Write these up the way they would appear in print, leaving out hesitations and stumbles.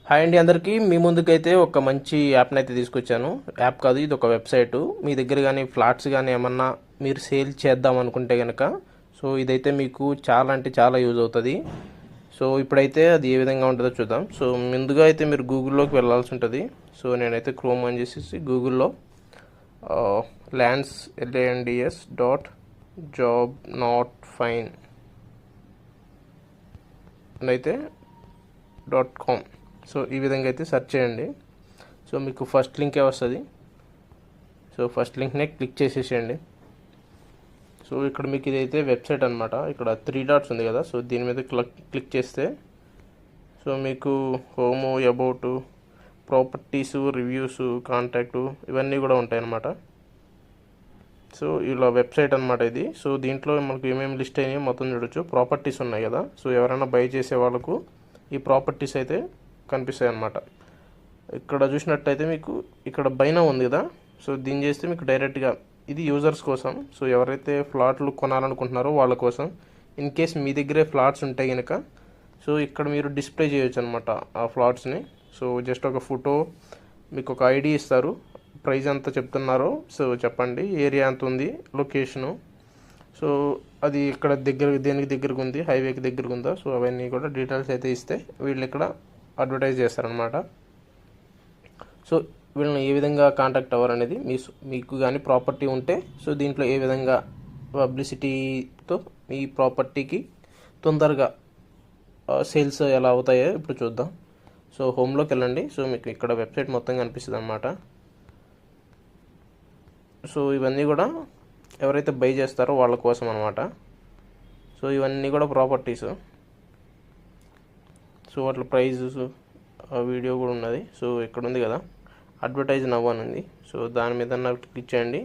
Hi అండి అందరికీ. మీ ముందుకైతే ఒక మంచి యాప్ని అయితే తీసుకొచ్చాను. యాప్ కాదు, ఇది ఒక వెబ్సైటు. మీ దగ్గర కానీ ఫ్లాట్స్ కానీ ఏమన్నా మీరు సేల్ చేద్దాం అనుకుంటే కనుక ఇదైతే మీకు చాలా అంటే చాలా యూజ్ అవుతుంది. ఇప్పుడైతే అది ఏ విధంగా ఉంటుందో చూద్దాం. ముందుగా అయితే మీరు గూగుల్లోకి వెళ్ళాల్సి ఉంటుంది. నేనైతే క్రోమ్ అని చేసేసి గూగుల్లో lands.job.not.fine అయితే .com ఈ విధంగా అయితే సెర్చ్ చేయండి. మీకు ఫస్ట్ లింకే వస్తుంది. ఫస్ట్ లింక్నే క్లిక్ చేసేసేయండి. ఇక్కడ మీకు ఇదైతే వెబ్సైట్ అనమాట. ఇక్కడ 3 డాట్స్ ఉంది కదా, దీని మీద క్లిక్ చేస్తే మీకు home, about, properties, reviews, contact ఇవన్నీ కూడా ఉంటాయి అన్నమాట. ఇలా వెబ్సైట్ అనమాట ఇది. దీంట్లో మనకు ఏమేమి లిస్ట్ అయినాయో మొత్తం చూడొచ్చు. ప్రాపర్టీస్ ఉన్నాయి కదా, ఎవరైనా బై చేసే వాళ్ళకు ఈ ప్రాపర్టీస్ అయితే కనిపిస్తాయి అన్నమాట. ఇక్కడ చూసినట్టయితే మీకు ఇక్కడ బైనా ఉంది కదా, దీన్ని చేస్తే మీకు డైరెక్ట్గా ఇది యూజర్స్ కోసం. ఎవరైతే ఫ్లాట్లు కొనాలనుకుంటున్నారో వాళ్ళ కోసం. ఇన్ కేస్ మీ దగ్గరే ఫ్లాట్స్ ఉంటాయి కనుక ఇక్కడ మీరు డిస్ప్లే చేయొచ్చు అనమాట ఆ ఫ్లాట్స్ని. జస్ట్ ఒక ఫోటో, మీకు ఒక ఐడి ఇస్తారు, ప్రైస్ ఎంత చెప్తున్నారో చెప్పండి, ఏరియా ఎంత ఉంది, లొకేషను, అది ఇక్కడ దేనికి దగ్గరకు ఉంది, హైవేకి దగ్గరకు ఉందా, అవన్నీ కూడా డీటెయిల్స్ అయితే ఇస్తే వీళ్ళు ఇక్కడ అడ్వర్టైజ్ చేస్తారనమాట. వీళ్ళని ఏ విధంగా కాంటాక్ట్ అవ్వరు అనేది మీకు కానీ ప్రాపర్టీ ఉంటే దీంట్లో ఏ విధంగా పబ్లిసిటీతో మీ ప్రాపర్టీకి తొందరగా సేల్స్ ఎలా అవుతాయో ఇప్పుడు చూద్దాం. హోమ్లోకి వెళ్ళండి. మీకు ఇక్కడ వెబ్సైట్ మొత్తం కనిపిస్తుంది అనమాట. ఇవన్నీ కూడా ఎవరైతే బై చేస్తారో వాళ్ళ కోసం అనమాట. ఇవన్నీ కూడా ప్రాపర్టీస్. వాటి ప్రైజెస్, వీడియో కూడా ఉన్నది. ఇక్కడ ఉంది కదా అడ్వర్టైజ్ నవ్ అని ఉంది. దాని మీద నాకు క్లిక్ చేయండి,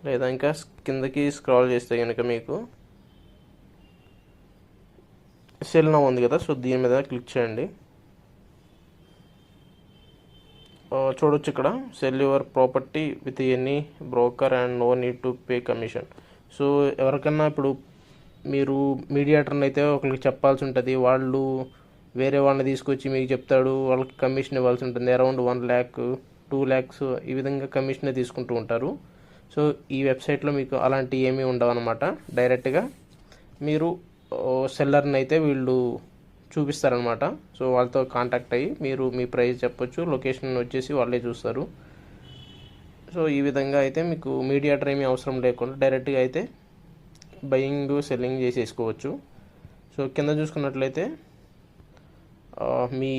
లేదా ఇంకా కిందకి స్క్రాల్ చేస్తే కనుక మీకు సెల్ నవ్ ఉంది కదా, దీని మీద క్లిక్ చేయండి. చూడొచ్చు ఇక్కడ sell your property with any broker and no need to pay commission. ఎవరికన్నా ఇప్పుడు మీరు మీడియేటర్ని అయితే ఒకరికి చెప్పాల్సి ఉంటుంది, వాళ్ళు వేరే వాళ్ళని తీసుకొచ్చి మీకు చెప్తాడు, వాళ్ళకి కమిషన్ ఇవ్వాల్సి ఉంటుంది. అరౌండ్ 1 lakh 2 lakhs ఈ విధంగా కమిషనే తీసుకుంటూ ఉంటారు. ఈ వెబ్సైట్లో మీకు అలాంటి ఏమీ ఉండవు అనమాట. డైరెక్ట్గా మీరు సెల్లర్ని అయితే వీళ్ళు చూపిస్తారనమాట. వాళ్ళతో కాంటాక్ట్ అయ్యి మీరు మీ ప్రైస్ చెప్పొచ్చు, లొకేషన్ వచ్చేసి వాళ్ళే చూస్తారు. ఈ విధంగా అయితే మీకు మీడియేటర్ ఏమీ అవసరం లేకుండా డైరెక్ట్గా అయితే బయింగ్, సెల్లింగ్ చేసేసుకోవచ్చు. కింద చూసుకున్నట్లయితే మీ